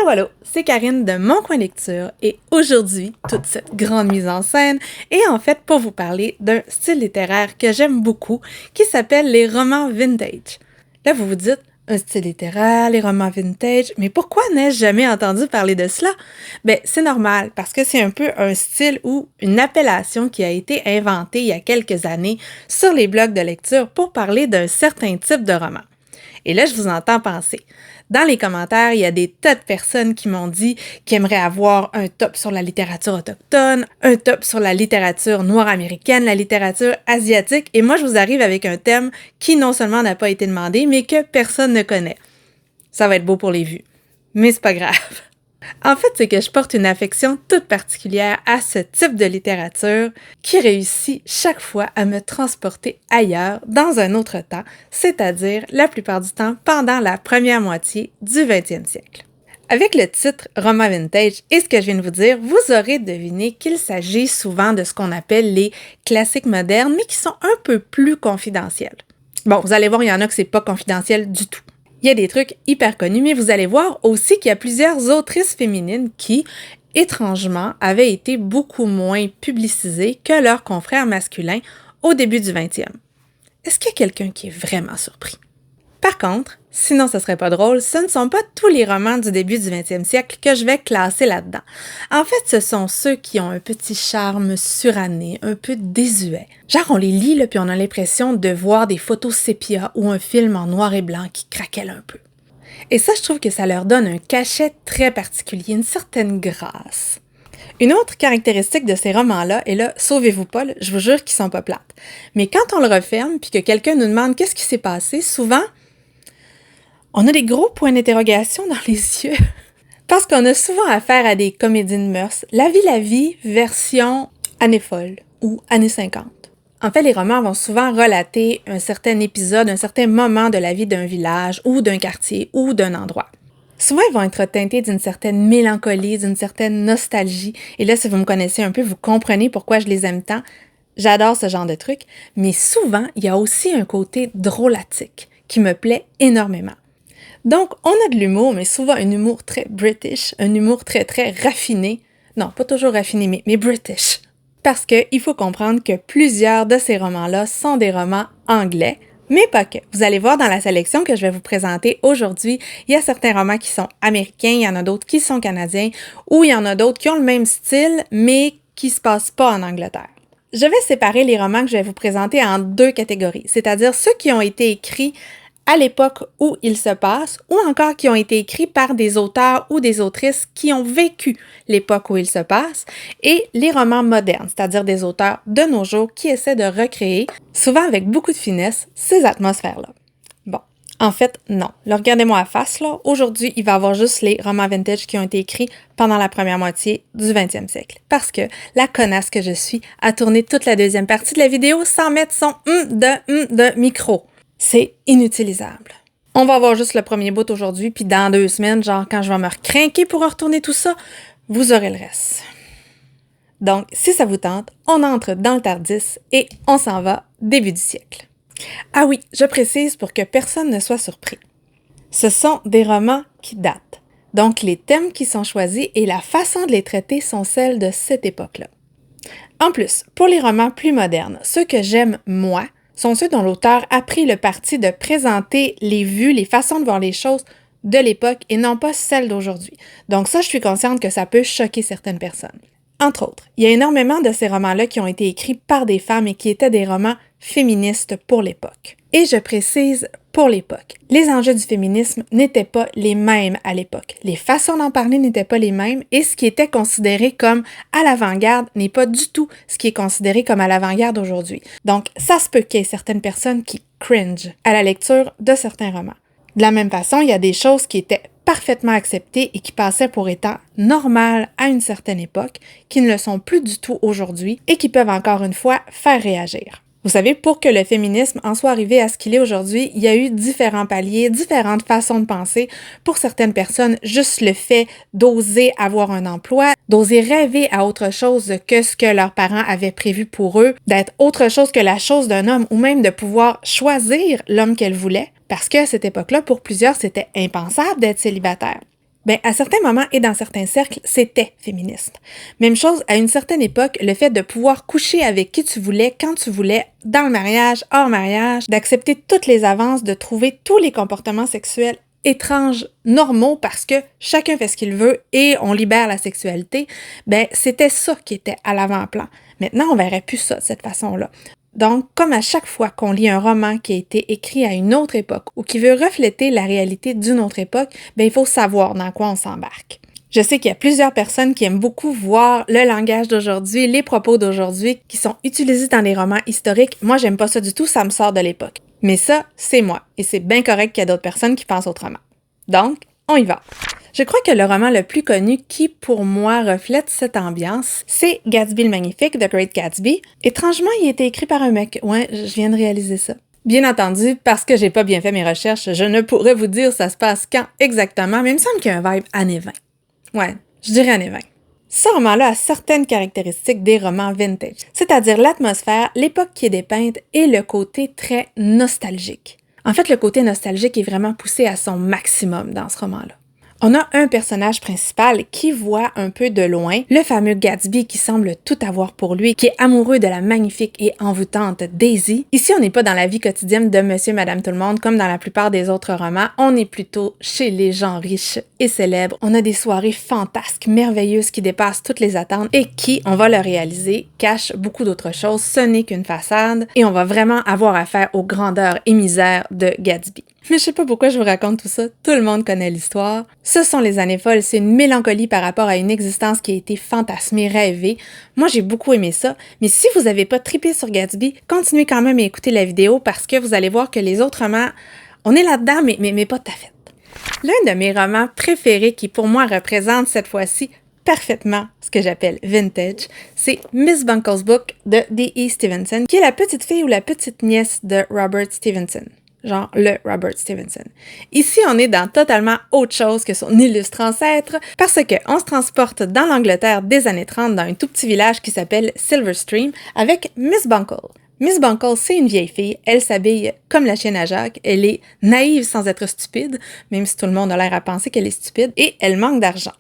Allô, c'est Karine de Mon Coin Lecture et aujourd'hui, toute cette grande mise en scène est en fait pour vous parler d'un style littéraire que j'aime beaucoup qui s'appelle les romans vintage. Là, vous vous dites, un style littéraire, les romans vintage, mais pourquoi n'ai-je jamais entendu parler de cela? Ben, c'est normal parce que c'est un peu un style ou une appellation qui a été inventée il y a quelques années sur les blogs de lecture pour parler d'un certain type de roman. Et là, je vous entends penser. Dans les commentaires, il y a des tas de personnes qui m'ont dit qu'ils aimeraient avoir un top sur la littérature autochtone, un top sur la littérature noire américaine, la littérature asiatique, et moi, je vous arrive avec un thème qui non seulement n'a pas été demandé, mais que personne ne connaît. Ça va être beau pour les vues, mais c'est pas grave. En fait, c'est que je porte une affection toute particulière à ce type de littérature qui réussit chaque fois à me transporter ailleurs, dans un autre temps, c'est-à-dire la plupart du temps pendant la première moitié du 20e siècle. Avec le titre Roman Vintage et ce que je viens de vous dire, vous aurez deviné qu'il s'agit souvent de ce qu'on appelle les classiques modernes, mais qui sont un peu plus confidentiels. Bon, vous allez voir, il y en a que c'est pas confidentiel du tout. Il y a des trucs hyper connus, mais vous allez voir aussi qu'il y a plusieurs autrices féminines qui, étrangement, avaient été beaucoup moins publicisées que leurs confrères masculins au début du 20e. Est-ce qu'il y a quelqu'un qui est vraiment surpris? Par contre, sinon ce serait pas drôle, ce ne sont pas tous les romans du début du 20e siècle que je vais classer là-dedans. En fait, ce sont ceux qui ont un petit charme suranné, un peu désuet. Genre, on les lit, là, puis on a l'impression de voir des photos sépia ou un film en noir et blanc qui craquelle un peu. Et ça, je trouve que ça leur donne un cachet très particulier, une certaine grâce. Une autre caractéristique de ces romans-là, et là, sauvez-vous pas, là, je vous jure qu'ils sont pas plates. Mais quand on le referme, puis que quelqu'un nous demande qu'est-ce qui s'est passé, souvent, on a des gros points d'interrogation dans les yeux. Parce qu'on a souvent affaire à des comédies de mœurs. La vie, version années folles ou années 50. En fait, les romans vont souvent relater un certain épisode, un certain moment de la vie d'un village ou d'un quartier ou d'un endroit. Souvent, ils vont être teintés d'une certaine mélancolie, d'une certaine nostalgie. Et là, si vous me connaissez un peu, vous comprenez pourquoi je les aime tant. J'adore ce genre de trucs. Mais souvent, il y a aussi un côté drôlatique qui me plaît énormément. Donc, on a de l'humour, mais souvent un humour très british, un humour très, très raffiné. Non, pas toujours raffiné, mais british. Parce qu'il faut comprendre que plusieurs de ces romans-là sont des romans anglais, mais pas que. Vous allez voir dans la sélection que je vais vous présenter aujourd'hui, il y a certains romans qui sont américains, il y en a d'autres qui sont canadiens, ou il y en a d'autres qui ont le même style, mais qui se passent pas en Angleterre. Je vais séparer les romans que je vais vous présenter en deux catégories, c'est-à-dire ceux qui ont été écrits à l'époque où ils se passent, ou encore qui ont été écrits par des auteurs ou des autrices qui ont vécu l'époque où ils se passent, et les romans modernes, c'est-à-dire des auteurs de nos jours qui essaient de recréer, souvent avec beaucoup de finesse, ces atmosphères-là. Bon, en fait, non. Là, regardez-moi à face, là. Aujourd'hui, il va y avoir juste les romans vintage qui ont été écrits pendant la première moitié du 20e siècle. Parce que la connasse que je suis a tourné toute la deuxième partie de la vidéo sans mettre son de micro. C'est inutilisable. On va avoir juste le premier bout aujourd'hui, puis dans 2 semaines, genre quand je vais me recrinquer pour retourner tout ça, vous aurez le reste. Donc, si ça vous tente, on entre dans le Tardis et on s'en va début du siècle. Ah oui, je précise pour que personne ne soit surpris. Ce sont des romans qui datent. Donc, les thèmes qui sont choisis et la façon de les traiter sont celles de cette époque-là. En plus, pour les romans plus modernes, ceux que j'aime moi, sont ceux dont l'auteur a pris le parti de présenter les vues, les façons de voir les choses de l'époque et non pas celles d'aujourd'hui. Donc ça, je suis consciente que ça peut choquer certaines personnes. Entre autres, il y a énormément de ces romans-là qui ont été écrits par des femmes et qui étaient des romans féministes pour l'époque. Et je précise pour l'époque. Les enjeux du féminisme n'étaient pas les mêmes à l'époque. Les façons d'en parler n'étaient pas les mêmes et ce qui était considéré comme à l'avant-garde n'est pas du tout ce qui est considéré comme à l'avant-garde aujourd'hui. Donc, ça se peut qu'il y ait certaines personnes qui cringe à la lecture de certains romans. De la même façon, il y a des choses qui étaient parfaitement acceptées et qui passaient pour étant normales à une certaine époque, qui ne le sont plus du tout aujourd'hui et qui peuvent encore une fois faire réagir. Vous savez, pour que le féminisme en soit arrivé à ce qu'il est aujourd'hui, il y a eu différents paliers, différentes façons de penser. Pour certaines personnes, juste le fait d'oser avoir un emploi, d'oser rêver à autre chose que ce que leurs parents avaient prévu pour eux, d'être autre chose que la chose d'un homme ou même de pouvoir choisir l'homme qu'elles voulaient. Parce qu'à cette époque-là, pour plusieurs, c'était impensable d'être célibataire. Ben, à certains moments et dans certains cercles, c'était féministe. Même chose, à une certaine époque, le fait de pouvoir coucher avec qui tu voulais, quand tu voulais, dans le mariage, hors mariage, d'accepter toutes les avances, de trouver tous les comportements sexuels étranges, normaux, parce que chacun fait ce qu'il veut et on libère la sexualité, ben, c'était ça qui était à l'avant-plan. Maintenant, on verrait plus ça de cette façon-là. Donc, comme à chaque fois qu'on lit un roman qui a été écrit à une autre époque ou qui veut refléter la réalité d'une autre époque, ben, il faut savoir dans quoi on s'embarque. Je sais qu'il y a plusieurs personnes qui aiment beaucoup voir le langage d'aujourd'hui, les propos d'aujourd'hui qui sont utilisés dans les romans historiques. Moi, j'aime pas ça du tout, ça me sort de l'époque. Mais ça, c'est moi, et c'est bien correct qu'il y a d'autres personnes qui pensent autrement. Donc, on y va. Je crois que le roman le plus connu qui, pour moi, reflète cette ambiance, c'est Gatsby le Magnifique, The Great Gatsby. Étrangement, il a été écrit par un mec. Ouais, je viens de réaliser ça. Bien entendu, parce que j'ai pas bien fait mes recherches, je ne pourrais vous dire ça se passe quand exactement, mais il me semble qu'il y a un vibe années 20. Ouais, je dirais années 20. Ce roman-là a certaines caractéristiques des romans vintage, c'est-à-dire l'atmosphère, l'époque qui est dépeinte et le côté très nostalgique. En fait, le côté nostalgique est vraiment poussé à son maximum dans ce roman-là. On a un personnage principal qui voit un peu de loin le fameux Gatsby qui semble tout avoir pour lui, qui est amoureux de la magnifique et envoûtante Daisy. Ici, on n'est pas dans la vie quotidienne de Monsieur, Madame, tout le monde comme dans la plupart des autres romans. On est plutôt chez les gens riches et célèbres. On a des soirées fantasques, merveilleuses qui dépassent toutes les attentes et qui, on va le réaliser, cachent beaucoup d'autres choses. Ce n'est qu'une façade et on va vraiment avoir affaire aux grandeurs et misères de Gatsby. Mais je sais pas pourquoi je vous raconte tout ça, tout le monde connaît l'histoire. Ce sont les années folles, c'est une mélancolie par rapport à une existence qui a été fantasmée, rêvée. Moi, j'ai beaucoup aimé ça, mais si vous avez pas trippé sur Gatsby, continuez quand même à écouter la vidéo parce que vous allez voir que les autres romans, on est là-dedans, mais pas tout à fait. L'un de mes romans préférés qui, pour moi, représente cette fois-ci parfaitement ce que j'appelle vintage, c'est Miss Bunkle's Book de D.E. Stevenson, qui est la petite fille ou la petite nièce de Robert Stevenson. Genre le Robert Stevenson. Ici, on est dans totalement autre chose que son illustre ancêtre parce qu'on se transporte dans l'Angleterre des années 30 dans un tout petit village qui s'appelle Silverstream avec Miss Bunkle. Miss Bunkle, c'est une vieille fille, elle s'habille comme la chienne à Jacques, elle est naïve sans être stupide, même si tout le monde a l'air à penser qu'elle est stupide, et elle manque d'argent.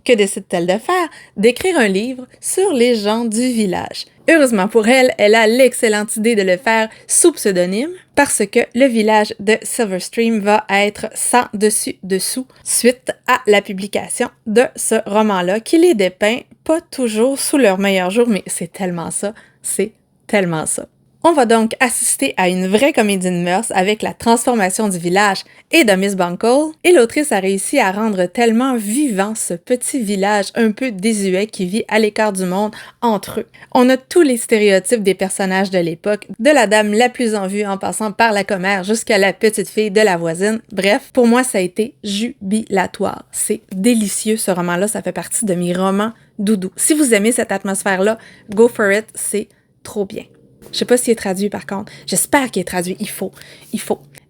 Que décide-t-elle de faire? D'écrire un livre sur les gens du village. Heureusement pour elle, elle a l'excellente idée de le faire sous pseudonyme parce que le village de Silverstream va être sans dessus-dessous suite à la publication de ce roman-là qui les dépeint pas toujours sous leur meilleur jour, mais c'est tellement ça, c'est tellement ça. On va donc assister à une vraie comédie de mœurs avec la transformation du village et de Miss Bunkle, et l'autrice a réussi à rendre tellement vivant ce petit village un peu désuet qui vit à l'écart du monde entre eux. On a tous les stéréotypes des personnages de l'époque, de la dame la plus en vue en passant par la commère jusqu'à la petite fille de la voisine. Bref, pour moi, ça a été jubilatoire. C'est délicieux ce roman-là, ça fait partie de mes romans doudou. Si vous aimez cette atmosphère-là, go for it, c'est trop bien. Je sais pas s'il est traduit par contre. J'espère qu'il est traduit. Il faut.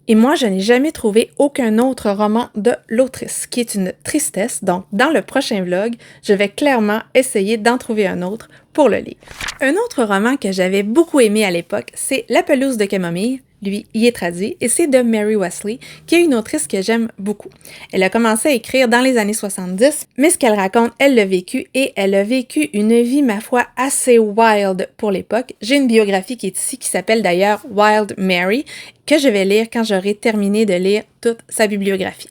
Et moi, je n'ai jamais trouvé aucun autre roman de l'autrice, ce qui est une tristesse. Donc, dans le prochain vlog, je vais clairement essayer d'en trouver un autre pour le lire. Un autre roman que j'avais beaucoup aimé à l'époque, c'est La pelouse de camomille. Lui, il est traduit, et c'est de Mary Wesley, qui est une autrice que j'aime beaucoup. Elle a commencé à écrire dans les années 70, mais ce qu'elle raconte, elle l'a vécu, et elle a vécu une vie, ma foi, assez wild pour l'époque. J'ai une biographie qui est ici, qui s'appelle d'ailleurs Wild Mary, que je vais lire quand j'aurai terminé de lire toute sa bibliographie.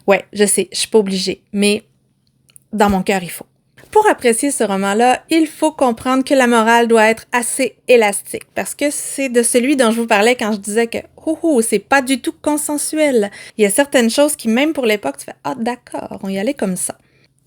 Ouais, je sais, je suis pas obligée, mais dans mon cœur, il faut. Pour apprécier ce roman-là, il faut comprendre que la morale doit être assez élastique, parce que c'est de celui dont je vous parlais quand je disais que c'est pas du tout consensuel. Il y a certaines choses qui, même pour l'époque, tu fais « Ah, d'accord, on y allait comme ça ».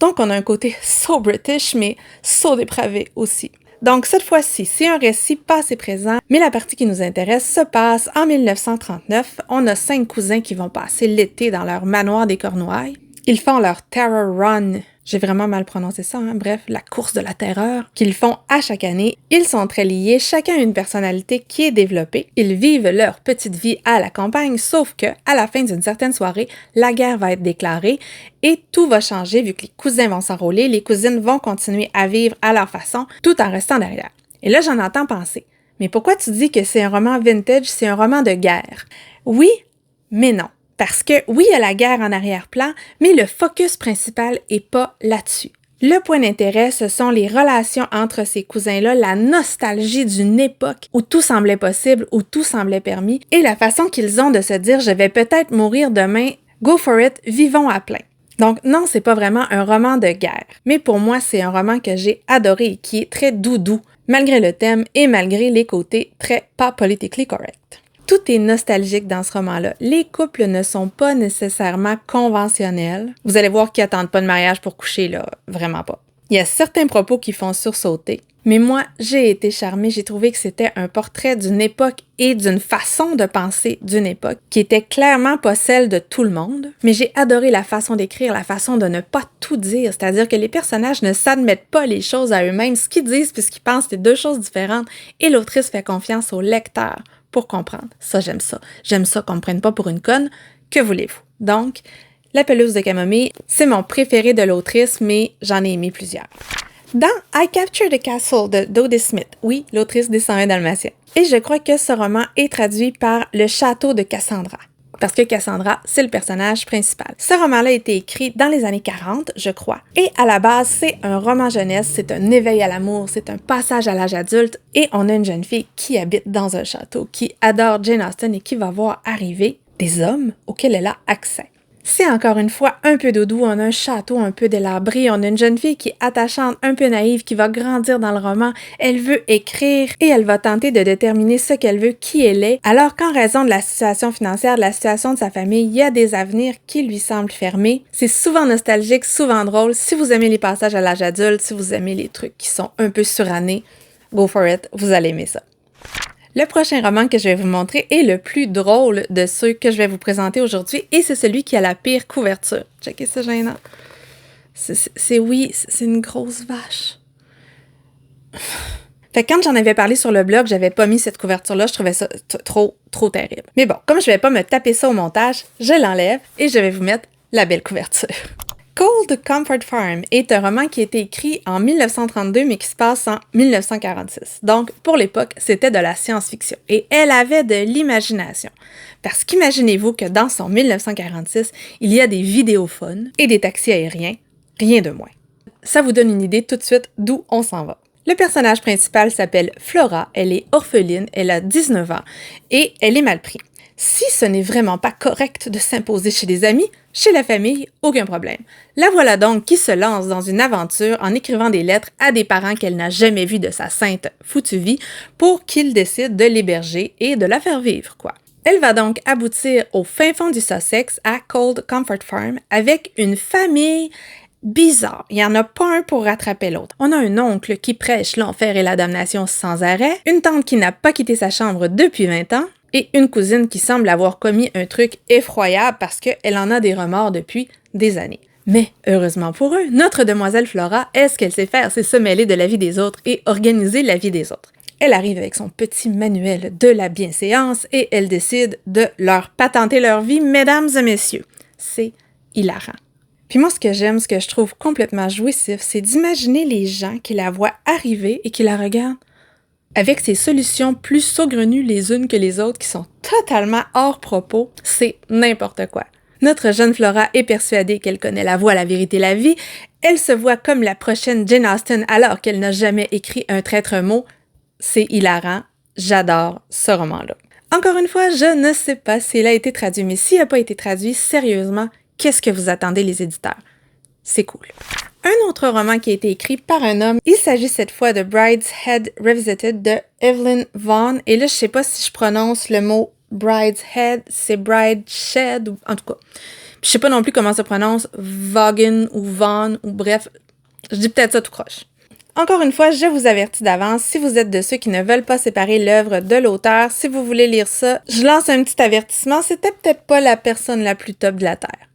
Donc, on a un côté so British, mais so dépravé aussi. Donc, cette fois-ci, c'est un récit passé présent, mais la partie qui nous intéresse se passe en 1939. On a 5 cousins qui vont passer l'été dans leur manoir des Cornouailles. Ils font leur Terror Run. J'ai vraiment mal prononcé ça, hein? Bref, la course de la terreur qu'ils font à chaque année. Ils sont très liés, chacun a une personnalité qui est développée. Ils vivent leur petite vie à la campagne, sauf que à la fin d'une certaine soirée, la guerre va être déclarée et tout va changer vu que les cousins vont s'enrôler, les cousines vont continuer à vivre à leur façon, tout en restant derrière. Et là, j'en entends penser. Mais pourquoi tu dis que c'est un roman vintage, c'est un roman de guerre? Oui, mais non. Parce que oui, il y a la guerre en arrière-plan, mais le focus principal est pas là-dessus. Le point d'intérêt, ce sont les relations entre ces cousins-là, la nostalgie d'une époque où tout semblait possible, où tout semblait permis, et la façon qu'ils ont de se dire « je vais peut-être mourir demain, go for it, vivons à plein ». Donc non, c'est pas vraiment un roman de guerre, mais pour moi, c'est un roman que j'ai adoré et qui est très doudou, malgré le thème et malgré les côtés très pas politically correct. Tout est nostalgique dans ce roman-là. Les couples ne sont pas nécessairement conventionnels. Vous allez voir qu'ils n'attendent pas de mariage pour coucher, là. Vraiment pas. Il y a certains propos qui font sursauter. Mais moi, j'ai été charmée. J'ai trouvé que c'était un portrait d'une époque et d'une façon de penser d'une époque qui était clairement pas celle de tout le monde. Mais j'ai adoré la façon d'écrire, la façon de ne pas tout dire. C'est-à-dire que les personnages ne s'admettent pas les choses à eux-mêmes. Ce qu'ils disent puis ce qu'ils pensent, c'est deux choses différentes. Et l'autrice fait confiance au lecteur pour comprendre. Ça, j'aime ça. J'aime ça qu'on me prenne pas pour une conne. Que voulez-vous? Donc, La pelouse de camomille, c'est mon préféré de l'autrice, mais j'en ai aimé plusieurs. Dans I Captured the Castle de Dodie Smith, oui, l'autrice des 101 Dalmatiens. Et je crois que ce roman est traduit par Le Château de Cassandra. Parce que Cassandra, c'est le personnage principal. Ce roman-là a été écrit dans les années 40, je crois. Et à la base, c'est un roman jeunesse, c'est un éveil à l'amour, c'est un passage à l'âge adulte. Et on a une jeune fille qui habite dans un château, qui adore Jane Austen et qui va voir arriver des hommes auxquels elle a accès. C'est encore une fois un peu doudou, on a un château un peu délabré, on a une jeune fille qui est attachante, un peu naïve, qui va grandir dans le roman. Elle veut écrire et elle va tenter de déterminer ce qu'elle veut, qui elle est, alors qu'en raison de la situation financière, de la situation de sa famille, il y a des avenirs qui lui semblent fermés. C'est souvent nostalgique, souvent drôle. Si vous aimez les passages à l'âge adulte, si vous aimez les trucs qui sont un peu surannés, go for it, vous allez aimer ça. Le prochain roman que je vais vous montrer est le plus drôle de ceux que je vais vous présenter aujourd'hui et c'est celui qui a la pire couverture. Checkez ça, gênant. C'est une grosse vache. Fait que quand j'en avais parlé sur le blog, j'avais pas mis cette couverture-là, je trouvais ça trop terrible. Mais bon, comme je vais pas me taper ça au montage, je l'enlève et je vais vous mettre la belle couverture. Cold Comfort Farm est un roman qui a été écrit en 1932, mais qui se passe en 1946. Donc, pour l'époque, c'était de la science-fiction. Et elle avait de l'imagination. Parce qu'imaginez-vous que dans son 1946, il y a des vidéophones et des taxis aériens, rien de moins. Ça vous donne une idée tout de suite d'où on s'en va. Le personnage principal s'appelle Flora, elle est orpheline, elle a 19 ans et elle est mal prise. Si ce n'est vraiment pas correct de s'imposer chez des amis, chez la famille, aucun problème. La voilà donc qui se lance dans une aventure en écrivant des lettres à des parents qu'elle n'a jamais vus de sa sainte foutue vie pour qu'ils décident de l'héberger et de la faire vivre, quoi. Elle va donc aboutir au fin fond du Sussex, à Cold Comfort Farm, avec une famille bizarre. Il n'y en a pas un pour rattraper l'autre. On a un oncle qui prêche l'enfer et la damnation sans arrêt, une tante qui n'a pas quitté sa chambre depuis 20 ans, et une cousine qui semble avoir commis un truc effroyable parce qu'elle en a des remords depuis des années. Mais, heureusement pour eux, notre demoiselle Flora, ce qu'elle sait faire, c'est se mêler de la vie des autres et organiser la vie des autres. Elle arrive avec son petit manuel de la bienséance et elle décide de leur patenter leur vie, mesdames et messieurs. C'est hilarant. Puis moi, ce que j'aime, ce que je trouve complètement jouissif, c'est d'imaginer les gens qui la voient arriver et qui la regardent avec ces solutions plus saugrenues les unes que les autres qui sont totalement hors propos, c'est n'importe quoi. Notre jeune Flora est persuadée qu'elle connaît la voie, la vérité, la vie. Elle se voit comme la prochaine Jane Austen alors qu'elle n'a jamais écrit un traître mot. C'est hilarant. J'adore ce roman-là. Encore une fois, je ne sais pas s'il a été traduit, mais s'il n'a pas été traduit, sérieusement, qu'est-ce que vous attendez les éditeurs? C'est cool. Un autre roman qui a été écrit par un homme, il s'agit cette fois de Brideshead Revisited de Evelyn Vaughan. Et là, je sais pas si je prononce le mot Brideshead, c'est Brideshead, ou en tout cas. Je sais pas non plus comment ça se prononce, Vaughan ou Vaughan, ou bref, je dis peut-être ça tout croche. Encore une fois, je vous avertis d'avance, si vous êtes de ceux qui ne veulent pas séparer l'œuvre de l'auteur, si vous voulez lire ça, je lance un petit avertissement, c'était peut-être pas la personne la plus top de la Terre.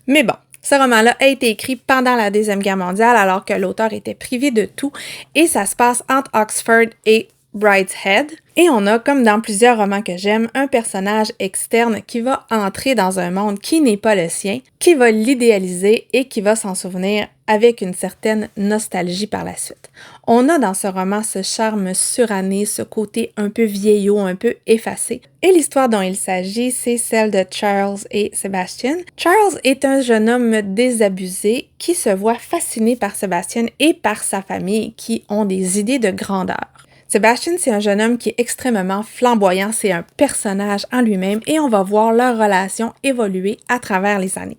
Mais bon. Ce roman-là a été écrit pendant la Deuxième Guerre mondiale alors que l'auteur était privé de tout et ça se passe entre Oxford et Brideshead. Et on a, comme dans plusieurs romans que j'aime, un personnage externe qui va entrer dans un monde qui n'est pas le sien, qui va l'idéaliser et qui va s'en souvenir avec une certaine nostalgie par la suite. On a dans ce roman ce charme suranné, ce côté un peu vieillot, un peu effacé. Et l'histoire dont il s'agit, c'est celle de Charles et Sebastian. Charles est un jeune homme désabusé qui se voit fasciné par Sebastian et par sa famille qui ont des idées de grandeur. Sebastian, c'est un jeune homme qui est extrêmement flamboyant, c'est un personnage en lui-même et on va voir leur relation évoluer à travers les années.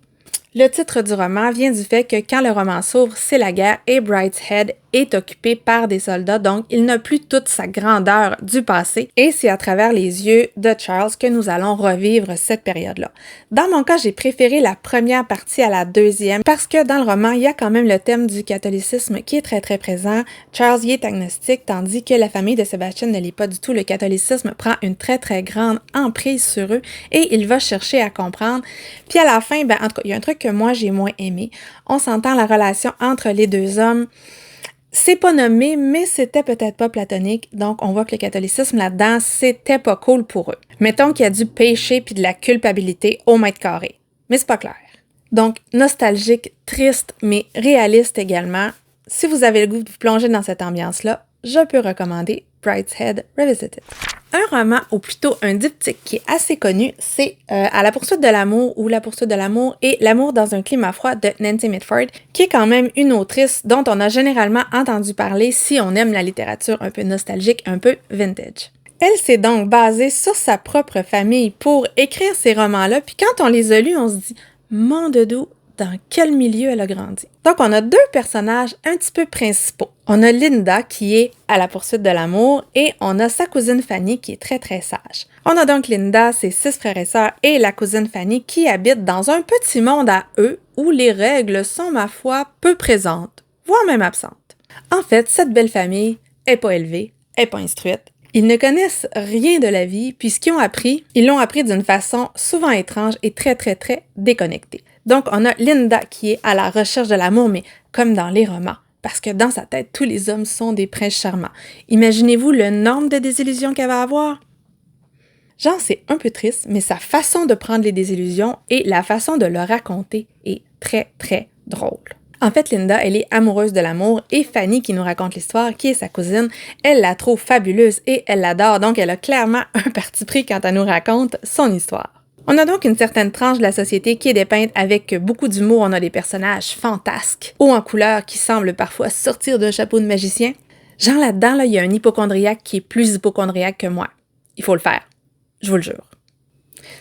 Le titre du roman vient du fait que quand le roman s'ouvre, c'est la guerre et Brideshead est occupé par des soldats, donc il n'a plus toute sa grandeur du passé et c'est à travers les yeux de Charles que nous allons revivre cette période-là. Dans mon cas, j'ai préféré la première partie à la deuxième parce que dans le roman, il y a quand même le thème du catholicisme qui est très très présent. Charles y est agnostique tandis que la famille de Sebastian ne l'est pas du tout. Le catholicisme prend une très très grande emprise sur eux et il va chercher à comprendre. Puis à la fin, en tout cas, il y a un truc que moi j'ai moins aimé. On s'entend la relation entre les deux hommes. C'est pas nommé, mais c'était peut-être pas platonique, donc on voit que le catholicisme là-dedans, c'était pas cool pour eux. Mettons qu'il y a du péché puis de la culpabilité au mètre carré, mais c'est pas clair. Donc, nostalgique, triste, mais réaliste également. Si vous avez le goût de vous plonger dans cette ambiance-là, je peux recommander Brideshead Revisited. Un roman, ou plutôt un diptyque qui est assez connu, c'est À la poursuite de l'amour ou La poursuite de l'amour et L'amour dans un climat froid de Nancy Mitford, qui est quand même une autrice dont on a généralement entendu parler si on aime la littérature un peu nostalgique, un peu vintage. Elle s'est donc basée sur sa propre famille pour écrire ces romans-là, puis quand on les a lus, on se dit « Mon doudou, dans quel milieu elle a grandi. » Donc, on a deux personnages un petit peu principaux. On a Linda qui est à la poursuite de l'amour et on a sa cousine Fanny qui est très très sage. On a donc Linda, ses 6 frères et sœurs et la cousine Fanny qui habitent dans un petit monde à eux où les règles sont, ma foi, peu présentes, voire même absentes. En fait, cette belle famille est pas élevée, est pas instruite. Ils ne connaissent rien de la vie, puis ce qu'ils ont appris, ils l'ont appris d'une façon souvent étrange et très très très déconnectée. Donc, on a Linda qui est à la recherche de l'amour, mais comme dans les romans, parce que dans sa tête, tous les hommes sont des princes charmants. Imaginez-vous le nombre de désillusions qu'elle va avoir? Genre, c'est un peu triste, mais sa façon de prendre les désillusions et la façon de le raconter est très, très drôle. En fait, Linda, elle est amoureuse de l'amour et Fanny, qui nous raconte l'histoire, qui est sa cousine, elle la trouve fabuleuse et elle l'adore, donc elle a clairement un parti pris quand elle nous raconte son histoire. On a donc une certaine tranche de la société qui est dépeinte avec beaucoup d'humour. On a des personnages fantasques, hauts en couleur, qui semblent parfois sortir d'un chapeau de magicien. Genre là-dedans, il y a un hypocondriaque qui est plus hypocondriaque que moi. Il faut le faire. Je vous le jure.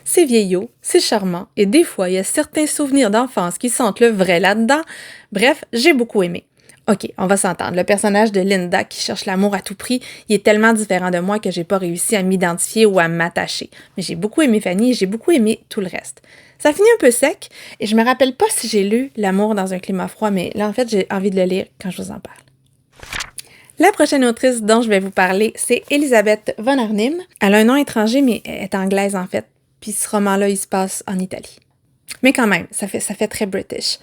C'est vieillot, c'est charmant, et des fois, il y a certains souvenirs d'enfance qui sentent le vrai là-dedans. Bref, j'ai beaucoup aimé. Ok, on va s'entendre. Le personnage de Linda qui cherche l'amour à tout prix, il est tellement différent de moi que j'ai pas réussi à m'identifier ou à m'attacher. Mais j'ai beaucoup aimé Fanny et j'ai beaucoup aimé tout le reste. Ça finit un peu sec et je me rappelle pas si j'ai lu L'amour dans un climat froid, mais là, en fait, j'ai envie de le lire quand je vous en parle. La prochaine autrice dont je vais vous parler, c'est Elisabeth von Arnim. Elle a un nom étranger, mais elle est anglaise en fait. Puis ce roman-là, il se passe en Italie. Mais quand même, ça fait très British.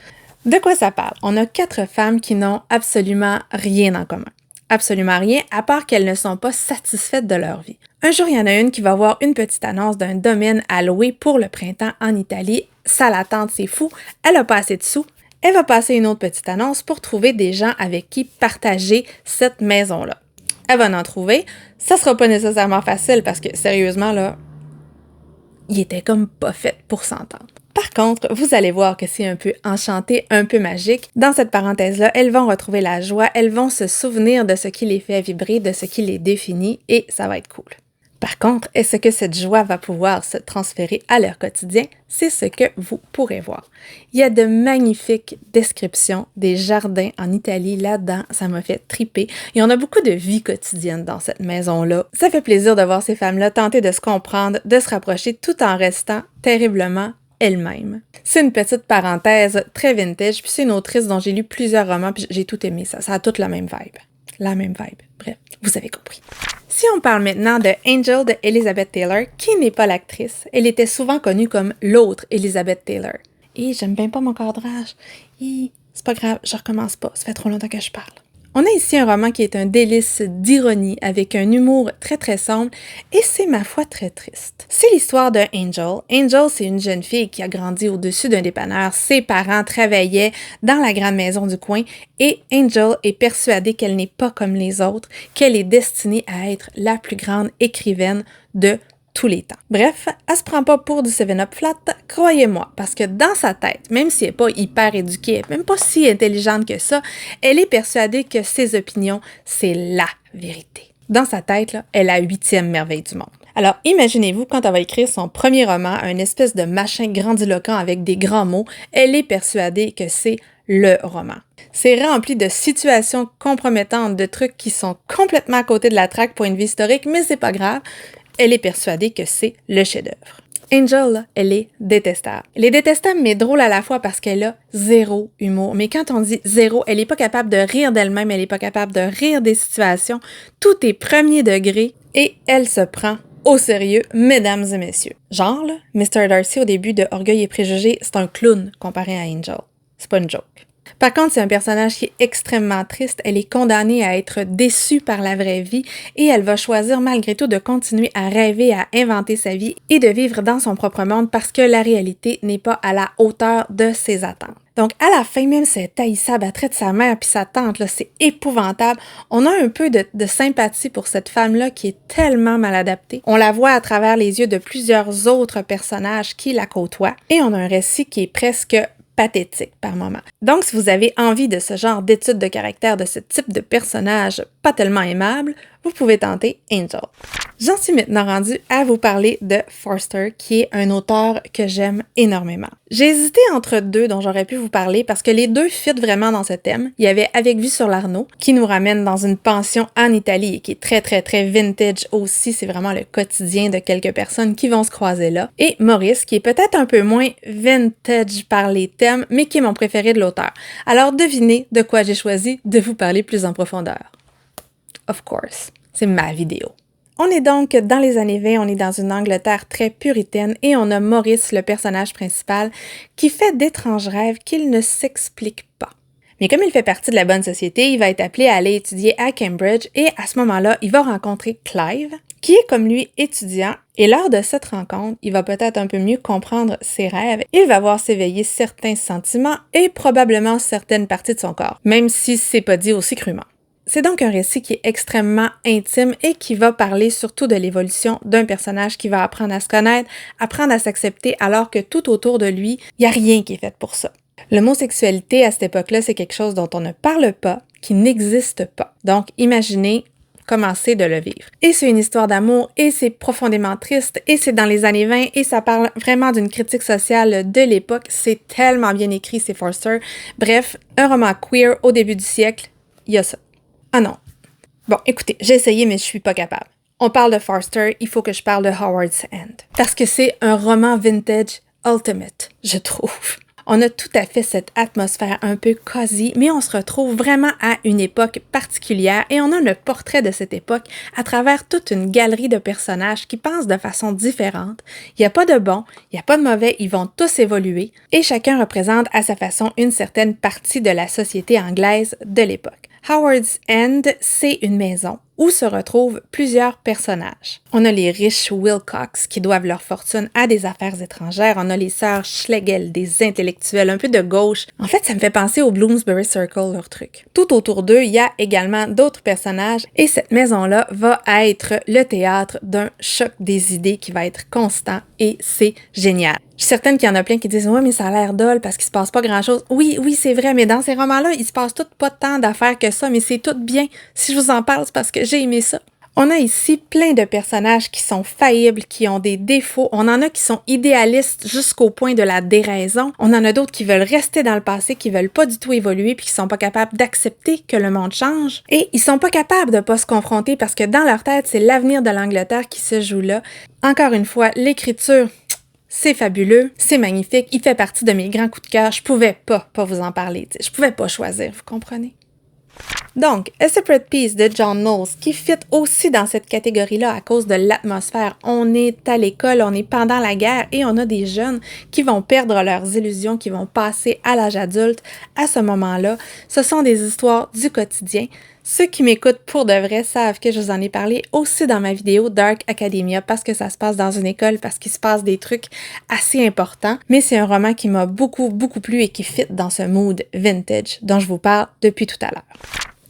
De quoi ça parle? On a 4 femmes qui n'ont absolument rien en commun. Absolument rien, à part qu'elles ne sont pas satisfaites de leur vie. Un jour, il y en a une qui va voir une petite annonce d'un domaine à louer pour le printemps en Italie. Ça la tente, c'est fou. Elle a pas assez de sous. Elle va passer une autre petite annonce pour trouver des gens avec qui partager cette maison-là. Elle va en trouver. Ça sera pas nécessairement facile parce que, sérieusement, là, il était comme pas fait pour s'entendre. Par contre, vous allez voir que c'est un peu enchanté, un peu magique. Dans cette parenthèse-là, elles vont retrouver la joie, elles vont se souvenir de ce qui les fait vibrer, de ce qui les définit, et ça va être cool. Par contre, est-ce que cette joie va pouvoir se transférer à leur quotidien? C'est ce que vous pourrez voir. Il y a de magnifiques descriptions des jardins en Italie là-dedans, ça m'a fait triper. Il y en a beaucoup de vie quotidienne dans cette maison-là. Ça fait plaisir de voir ces femmes-là tenter de se comprendre, de se rapprocher tout en restant terriblement elles-mêmes. C'est une petite parenthèse très vintage, puis c'est une autrice dont j'ai lu plusieurs romans, puis j'ai tout aimé ça. Ça a toute la même vibe. La même vibe. Bref, vous avez compris. Si on parle maintenant de Angel de Elizabeth Taylor, qui n'est pas l'actrice, elle était souvent connue comme l'autre Elizabeth Taylor. Et j'aime bien pas mon cadrage. C'est pas grave, je recommence pas, ça fait trop longtemps que je parle. On a ici un roman qui est un délice d'ironie avec un humour très très sombre et c'est ma foi très triste. C'est l'histoire de Angel. Angel, c'est une jeune fille qui a grandi au-dessus d'un dépanneur. Ses parents travaillaient dans la grande maison du coin et Angel est persuadée qu'elle n'est pas comme les autres, qu'elle est destinée à être la plus grande écrivaine de tous les temps. Bref, elle se prend pas pour du 7-Up flat, croyez-moi, parce que dans sa tête, même si elle n'est pas hyper éduquée, même pas si intelligente que ça, elle est persuadée que ses opinions, c'est la vérité. Dans sa tête, là, elle est la 8e merveille du monde. Alors, imaginez-vous, quand elle va écrire son premier roman, un espèce de machin grandiloquent avec des grands mots, elle est persuadée que c'est le roman. C'est rempli de situations compromettantes, de trucs qui sont complètement à côté de la traque point de vue historique, mais c'est pas grave. Elle est persuadée que c'est le chef-d'œuvre. Angel, là, elle est détestable. Elle est détestable, mais drôle à la fois parce qu'elle a zéro humour. Mais quand on dit zéro, elle n'est pas capable de rire d'elle-même, elle n'est pas capable de rire des situations. Tout est premier degré et elle se prend au sérieux, mesdames et messieurs. Genre, là, Mr. Darcy, au début de Orgueil et Préjugés, c'est un clown comparé à Angel. C'est pas une joke. Par contre, c'est un personnage qui est extrêmement triste. Elle est condamnée à être déçue par la vraie vie et elle va choisir malgré tout de continuer à rêver, à inventer sa vie et de vivre dans son propre monde parce que la réalité n'est pas à la hauteur de ses attentes. Donc, à la fin, même si elle est haïssable, elle traite sa mère puis sa tante, là, c'est épouvantable. On a un peu de sympathie pour cette femme-là qui est tellement mal adaptée. On la voit à travers les yeux de plusieurs autres personnages qui la côtoient et on a un récit qui est presque pathétique par moment. Donc, si vous avez envie de ce genre d'étude de caractère de ce type de personnage pas tellement aimable, vous pouvez tenter Angel. J'en suis maintenant rendue à vous parler de Forster, qui est un auteur que j'aime énormément. J'ai hésité entre deux dont j'aurais pu vous parler parce que les deux fit vraiment dans ce thème. Il y avait Avec vue sur l'Arno, qui nous ramène dans une pension en Italie et qui est très très très vintage aussi. C'est vraiment le quotidien de quelques personnes qui vont se croiser là. Et Maurice, qui est peut-être un peu moins vintage par les thèmes, mais qui est mon préféré de l'auteur. Alors devinez de quoi j'ai choisi de vous parler plus en profondeur. Of course, c'est ma vidéo. On est donc dans les années 20, on est dans une Angleterre très puritaine et on a Maurice, le personnage principal, qui fait d'étranges rêves qu'il ne s'explique pas. Mais comme il fait partie de la bonne société, il va être appelé à aller étudier à Cambridge et à ce moment-là, il va rencontrer Clive, qui est comme lui étudiant et lors de cette rencontre, il va peut-être un peu mieux comprendre ses rêves, il va voir s'éveiller certains sentiments et probablement certaines parties de son corps, même si c'est pas dit aussi crûment. C'est donc un récit qui est extrêmement intime et qui va parler surtout de l'évolution d'un personnage qui va apprendre à se connaître, apprendre à s'accepter alors que tout autour de lui, il n'y a rien qui est fait pour ça. L'homosexualité à cette époque-là, c'est quelque chose dont on ne parle pas, qui n'existe pas. Donc imaginez commencer de le vivre. Et c'est une histoire d'amour et c'est profondément triste et c'est dans les années 20 et ça parle vraiment d'une critique sociale de l'époque. C'est tellement bien écrit, c'est Forster. Bref, un roman queer au début du siècle, il y a ça. Ah non. Bon, écoutez, j'ai essayé, mais je suis pas capable. On parle de Forster, il faut que je parle de Howard's End. Parce que c'est un roman vintage ultimate, je trouve. On a tout à fait cette atmosphère un peu cosy, mais on se retrouve vraiment à une époque particulière et on a le portrait de cette époque à travers toute une galerie de personnages qui pensent de façon différente. Il n'y a pas de bon, il n'y a pas de mauvais, ils vont tous évoluer et chacun représente à sa façon une certaine partie de la société anglaise de l'époque. Howard's End, c'est une maison où se retrouvent plusieurs personnages. On a les riches Wilcox qui doivent leur fortune à des affaires étrangères. On a les sœurs Schlegel, des intellectuels un peu de gauche. En fait, ça me fait penser au Bloomsbury Circle, leur truc. Tout autour d'eux, il y a également d'autres personnages et cette maison-là va être le théâtre d'un choc des idées qui va être constant et c'est génial. Je suis certaine qu'il y en a plein qui disent « Ouais, mais ça a l'air dole parce qu'il se passe pas grand-chose. » Oui, c'est vrai, mais dans ces romans-là, il se passe tout pas tant d'affaires que ça, mais c'est tout bien. Si je vous en parle, c'est parce que j'ai aimé ça. On a ici plein de personnages qui sont faillibles, qui ont des défauts. On en a qui sont idéalistes jusqu'au point de la déraison. On en a d'autres qui veulent rester dans le passé, qui veulent pas du tout évoluer puis qui sont pas capables d'accepter que le monde change. Et ils sont pas capables de pas se confronter parce que dans leur tête, c'est l'avenir de l'Angleterre qui se joue là. Encore une fois, l'écriture, c'est fabuleux, c'est magnifique, il fait partie de mes grands coups de cœur. Je pouvais pas vous en parler. Je pouvais pas choisir, vous comprenez? Donc, A Separate Peace de John Knowles, qui fit aussi dans cette catégorie-là à cause de l'atmosphère. On est à l'école, on est pendant la guerre et on a des jeunes qui vont perdre leurs illusions, qui vont passer à l'âge adulte à ce moment-là. Ce sont des histoires du quotidien. Ceux qui m'écoutent pour de vrai savent que je vous en ai parlé aussi dans ma vidéo Dark Academia parce que ça se passe dans une école, parce qu'il se passe des trucs assez importants. Mais c'est un roman qui m'a beaucoup plu et qui fit dans ce mood vintage dont je vous parle depuis tout à l'heure.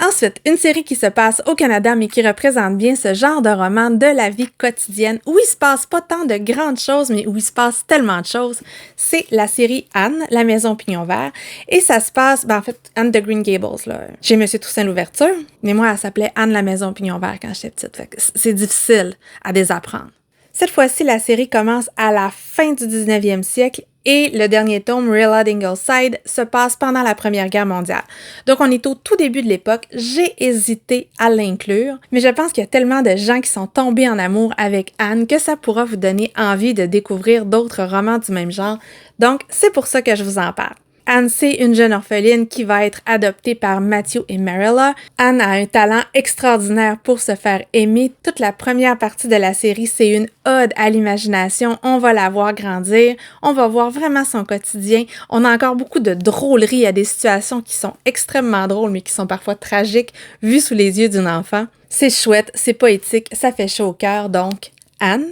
Ensuite, une série qui se passe au Canada mais qui représente bien ce genre de roman de la vie quotidienne où il se passe pas tant de grandes choses mais où il se passe tellement de choses, c'est la série Anne, la maison pignon vert et ça se passe, en fait, Anne de Green Gables, là. J'ai Monsieur Toussaint l'ouverture, mais moi elle s'appelait Anne la maison pignon vert quand j'étais petite, fait que c'est difficile à désapprendre. Cette fois-ci, la série commence à la fin du 19e siècle et le dernier tome, Rilla d'Ingleside, se passe pendant la Première Guerre mondiale. Donc, on est au tout début de l'époque. J'ai hésité à l'inclure, mais je pense qu'il y a tellement de gens qui sont tombés en amour avec Anne que ça pourra vous donner envie de découvrir d'autres romans du même genre. Donc, c'est pour ça que je vous en parle. Anne, c'est une jeune orpheline qui va être adoptée par Matthew et Marilla. Anne a un talent extraordinaire pour se faire aimer. Toute la première partie de la série, c'est une ode à l'imagination. On va la voir grandir. On va voir vraiment son quotidien. On a encore beaucoup de drôleries à des situations qui sont extrêmement drôles, mais qui sont parfois tragiques, vues sous les yeux d'une enfant. C'est chouette, c'est poétique, ça fait chaud au cœur, donc Anne.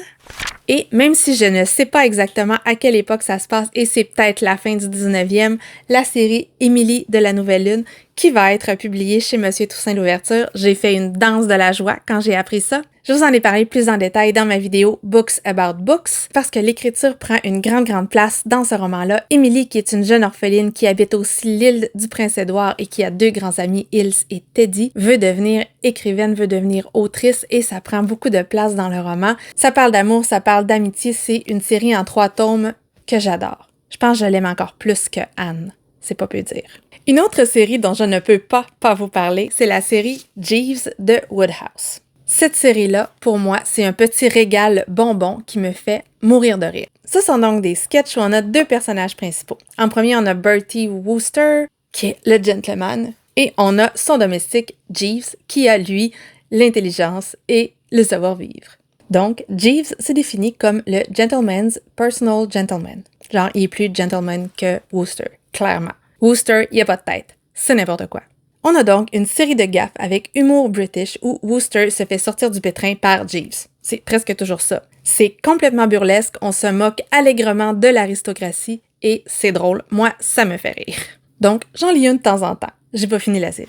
Et même si je ne sais pas exactement à quelle époque ça se passe, et c'est peut-être la fin du 19e, la série Émilie de la Nouvelle Lune, qui va être publiée chez Monsieur Toussaint l'ouverture, j'ai fait une danse de la joie quand j'ai appris ça. Je vous en ai parlé plus en détail dans ma vidéo Books About Books, parce que l'écriture prend une grande place dans ce roman-là. Émilie, qui est une jeune orpheline qui habite aussi l'île du Prince-Édouard et qui a deux grands amis, Ilse et Teddy, veut devenir écrivaine, veut devenir autrice et ça prend beaucoup de place dans le roman. Ça parle d'amour, ça parle d'amitié, c'est une série en 3 tomes que j'adore. Je pense que je l'aime encore plus que Anne, c'est pas peu dire. Une autre série dont je ne peux pas vous parler, c'est la série Jeeves de Woodhouse. Cette série-là, pour moi, c'est un petit régal bonbon qui me fait mourir de rire. Ce sont donc des sketchs où on a 2 personnages principaux. En premier, on a Bertie Wooster, qui est le gentleman, et on a son domestique, Jeeves, qui a, lui, l'intelligence et le savoir-vivre. Donc, Jeeves se définit comme le gentleman's personal gentleman. Genre, il est plus gentleman que Wooster, clairement. Wooster, il n'y a pas de tête. C'est n'importe quoi. On a donc une série de gaffes avec humour british où Wooster se fait sortir du pétrin par Jeeves. C'est presque toujours ça. C'est complètement burlesque, on se moque allègrement de l'aristocratie et c'est drôle. Moi, ça me fait rire. Donc, j'en lis une de temps en temps. J'ai pas fini la série.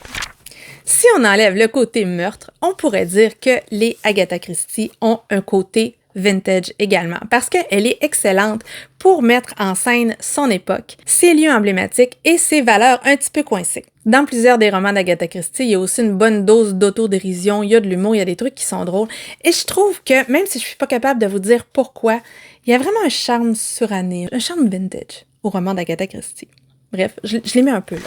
Si on enlève le côté meurtre, on pourrait dire que les Agatha Christie ont un côté vintage également, parce qu'elle est excellente pour mettre en scène son époque, ses lieux emblématiques et ses valeurs un petit peu coincées. Dans plusieurs des romans d'Agatha Christie, il y a aussi une bonne dose d'autodérision, il y a de l'humour, il y a des trucs qui sont drôles, et je trouve que, même si je suis pas capable de vous dire pourquoi, il y a vraiment un charme suranné, un charme vintage au roman d'Agatha Christie. Bref, je les mets un peu là.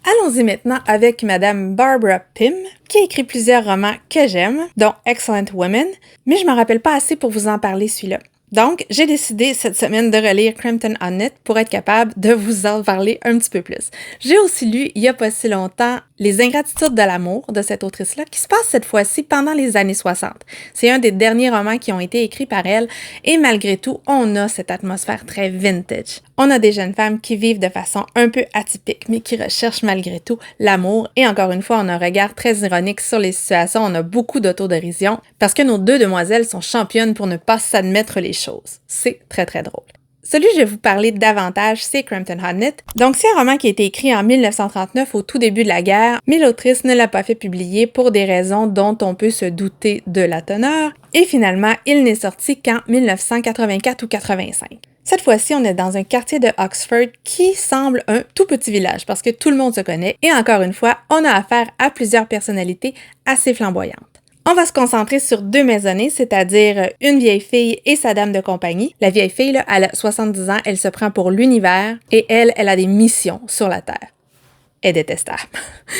Allons-y maintenant avec Madame Barbara Pym, qui a écrit plusieurs romans que j'aime, dont Excellent Women, mais je m'en rappelle pas assez pour vous en parler celui-là. Donc, j'ai décidé cette semaine de relire Crampton on It pour être capable de vous en parler un petit peu plus. J'ai aussi lu, il y a pas si longtemps, Les ingratitudes de l'amour de cette autrice-là, qui se passe cette fois-ci pendant les années 60. C'est un des derniers romans qui ont été écrits par elle, et malgré tout, on a cette atmosphère très vintage. On a des jeunes femmes qui vivent de façon un peu atypique, mais qui recherchent malgré tout l'amour, et encore une fois, on a un regard très ironique sur les situations, on a beaucoup d'autodérision, parce que nos 2 demoiselles sont championnes pour ne pas s'admettre les choses. C'est très drôle. Celui que je vais vous parler davantage, c'est Crampton on It. Donc, c'est un roman qui a été écrit en 1939 au tout début de la guerre, mais l'autrice ne l'a pas fait publier pour des raisons dont on peut se douter de la teneur, et finalement, il n'est sorti qu'en 1984 ou 85. Cette fois-ci, on est dans un quartier de Oxford qui semble un tout petit village parce que tout le monde se connaît, et encore une fois, on a affaire à plusieurs personnalités assez flamboyantes. On va se concentrer sur 2 maisonnées, c'est-à-dire une vieille fille et sa dame de compagnie. La vieille fille, là, elle a 70 ans, elle se prend pour l'univers et elle a des missions sur la Terre. Elle est détestable.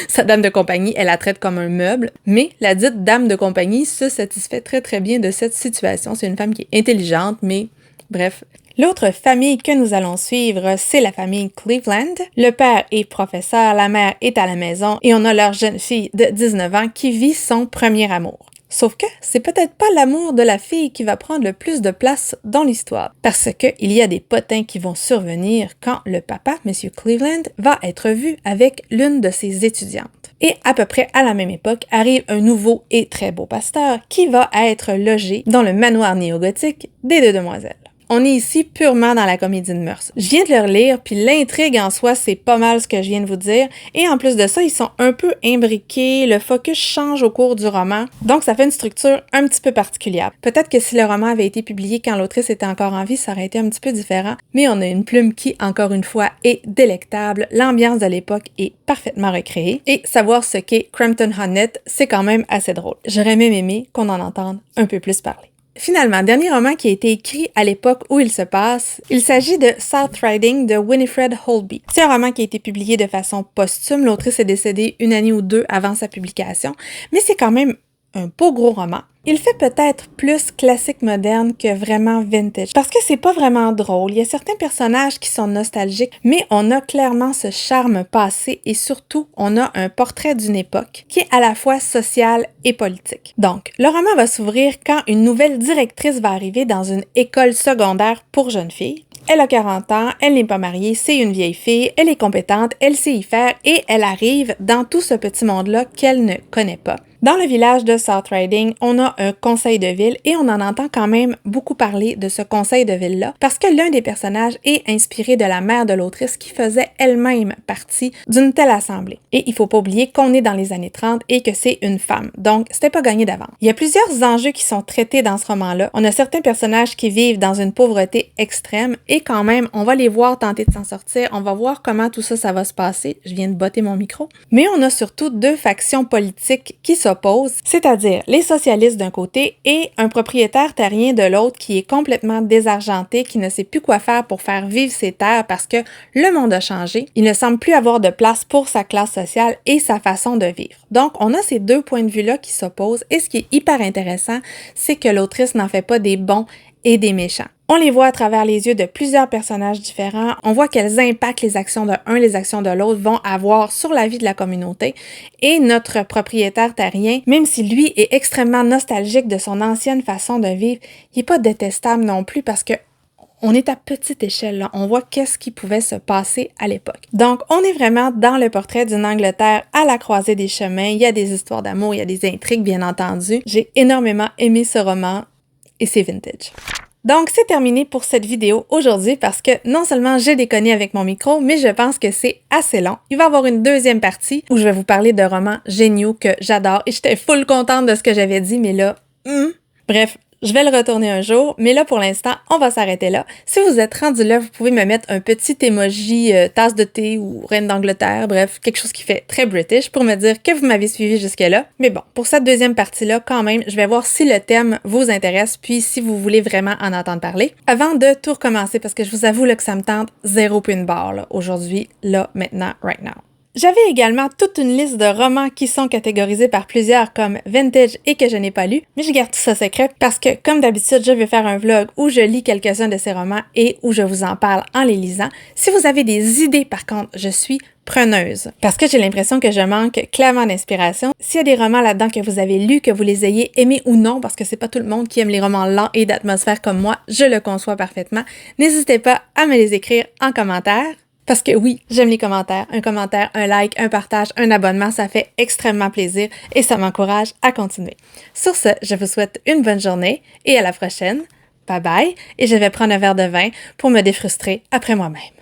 Sa dame de compagnie, elle la traite comme un meuble, mais la dite dame de compagnie se satisfait très bien de cette situation. C'est une femme qui est intelligente, mais bref, L'autre famille que nous allons suivre, c'est la famille Cleveland. Le père est professeur, la mère est à la maison et on a leur jeune fille de 19 ans qui vit son premier amour. Sauf que c'est peut-être pas l'amour de la fille qui va prendre le plus de place dans l'histoire, parce que il y a des potins qui vont survenir quand le papa, M. Cleveland, va être vu avec l'une de ses étudiantes. Et à peu près à la même époque arrive un nouveau et très beau pasteur qui va être logé dans le manoir néo-gothique des deux demoiselles. On est ici purement dans la comédie de mœurs. Je viens de le relire, puis l'intrigue en soi, c'est pas mal ce que je viens de vous dire. Et en plus de ça, ils sont un peu imbriqués, le focus change au cours du roman, donc ça fait une structure un petit peu particulière. Peut-être que si le roman avait été publié quand l'autrice était encore en vie, ça aurait été un petit peu différent, mais on a une plume qui, encore une fois, est délectable. L'ambiance de l'époque est parfaitement recréée, et savoir ce qu'est Crampton Honnet, c'est quand même assez drôle. J'aurais même aimé qu'on en entende un peu plus parler. Finalement, dernier roman qui a été écrit à l'époque où il se passe, il s'agit de South Riding de Winifred Holby. C'est un roman qui a été publié de façon posthume, l'autrice est décédée une année ou deux avant sa publication, mais c'est quand même un beau gros roman. Il fait peut-être plus classique moderne que vraiment vintage, parce que c'est pas vraiment drôle. Il y a certains personnages qui sont nostalgiques, mais on a clairement ce charme passé et surtout, on a un portrait d'une époque qui est à la fois sociale et politique. Donc, le roman va s'ouvrir quand une nouvelle directrice va arriver dans une école secondaire pour jeunes filles. Elle a 40 ans, elle n'est pas mariée, c'est une vieille fille, elle est compétente, elle sait y faire et elle arrive dans tout ce petit monde-là qu'elle ne connaît pas. Dans le village de South Riding, on a un conseil de ville et on en entend quand même beaucoup parler de ce conseil de ville-là parce que l'un des personnages est inspiré de la mère de l'autrice qui faisait elle-même partie d'une telle assemblée. Et il faut pas oublier qu'on est dans les années 30 et que c'est une femme, donc c'était pas gagné d'avance. Il y a plusieurs enjeux qui sont traités dans ce roman-là. On a certains personnages qui vivent dans une pauvreté extrême et quand même, on va les voir tenter de s'en sortir, on va voir comment tout ça, ça va se passer. Je viens de botter mon micro. Mais on a surtout deux factions politiques qui s'opposent, c'est-à-dire les socialistes d'un côté et un propriétaire terrien de l'autre qui est complètement désargenté, qui ne sait plus quoi faire pour faire vivre ses terres parce que le monde a changé. Il ne semble plus avoir de place pour sa classe sociale et sa façon de vivre. Donc, on a ces deux points de vue-là qui s'opposent et ce qui est hyper intéressant, c'est que l'autrice n'en fait pas des bons et des méchants. On les voit à travers les yeux de plusieurs personnages différents. On voit quels impacts les actions de un, les actions de l'autre vont avoir sur la vie de la communauté. Et notre propriétaire terrien, même si lui est extrêmement nostalgique de son ancienne façon de vivre, il n'est pas détestable non plus parce que on est à petite échelle, là. On voit qu'est-ce qui pouvait se passer à l'époque. Donc, on est vraiment dans le portrait d'une Angleterre à la croisée des chemins. Il y a des histoires d'amour, il y a des intrigues, bien entendu. J'ai énormément aimé ce roman et c'est vintage. Donc, c'est terminé pour cette vidéo aujourd'hui parce que non seulement j'ai déconné avec mon micro, mais je pense que c'est assez long. Il va y avoir une deuxième partie où je vais vous parler de romans géniaux que j'adore et j'étais full contente de ce que j'avais dit, mais là, Bref, je vais le retourner un jour, mais là, pour l'instant, on va s'arrêter là. Si vous êtes rendu là, vous pouvez me mettre un petit emoji tasse de thé ou reine d'Angleterre, bref, quelque chose qui fait très British pour me dire que vous m'avez suivi jusque-là. Mais bon, pour cette deuxième partie-là, quand même, je vais voir si le thème vous intéresse, puis si vous voulez vraiment en entendre parler. Avant de tout recommencer, parce que je vous avoue là, que ça me tente zéro point de barre, là, aujourd'hui, là, maintenant, right now. J'avais également toute une liste de romans qui sont catégorisés par plusieurs comme vintage et que je n'ai pas lu, mais je garde tout ça secret parce que, comme d'habitude, je vais faire un vlog où je lis quelques-uns de ces romans et où je vous en parle en les lisant. Si vous avez des idées, par contre, je suis preneuse parce que j'ai l'impression que je manque clairement d'inspiration. S'il y a des romans là-dedans que vous avez lus, que vous les ayez aimés ou non, parce que c'est pas tout le monde qui aime les romans lents et d'atmosphère comme moi, je le conçois parfaitement, n'hésitez pas à me les écrire en commentaire. Parce que oui, j'aime les commentaires. Un commentaire, un like, un partage, un abonnement, ça fait extrêmement plaisir et ça m'encourage à continuer. Sur ce, je vous souhaite une bonne journée et à la prochaine. Bye bye. Et je vais prendre un verre de vin pour me défrustrer après moi-même.